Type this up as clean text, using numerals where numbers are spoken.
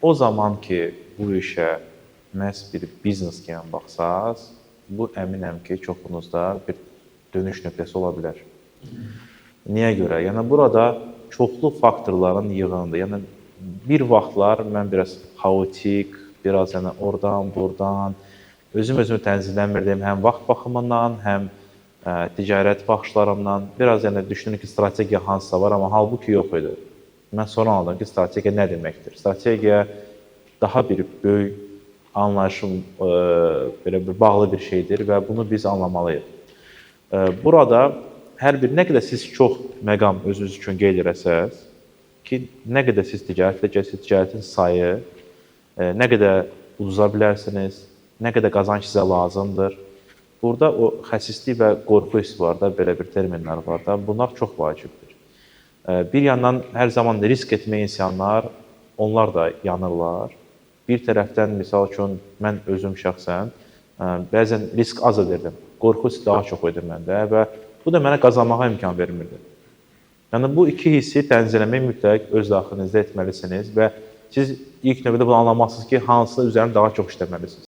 O zaman ki, bu işə məhz bir biznes kimi baxsaz, bu əminəm ki, çoxunuzda bir dönüş nöqtəsi ola bilər. Niyə görə? Yəni burada çoxlu faktorların yığınıdır. Yəni bir vaxtlar mən biraz xaotik, biraz yəni oradan, buradan özümü tənzimləmirdim. Həm vaxt baxımından, həm ticarət baxışlarımdan. Biraz yəni düşündüm ki, strategiya hansısa var, amma halbuki yox idi. Mən sonra anladım ki, strategiya nə deməkdir? Strategiya daha bir böyük anlayışım belə bir bağlı bir şeydir və bunu biz anlamalıyıq. Burada hər bir nə qədər siz çox məqam özünüz üçün qeyd eləsəz ki, nə qədər siz ticarətlə gəzirsiniz, ticarətin sayı, nə qədər uduza bilərsiniz, nə qədər qazanc sizə lazımdır. Burada o xəsislik və qorxu hissi var da, belə bir terminlər var da, bunlar çox vacibdir. Bir yandan hər zaman risk etməyən insanlar, onlar da yanırlar. Bir tərəfdən, misal üçün, mən özüm şəxsən bəzən risk az edirdim, qorxu hissi daha çox idi məndə və bu da mənə qazanmağa imkan vermirdi. Yəni, bu iki hissi tənzimləmək mütləq öz daxilinizdə etməlisiniz və siz ilk növbədə bunu anlamalısınız ki, hansının üzərində daha çox işləməlisiniz.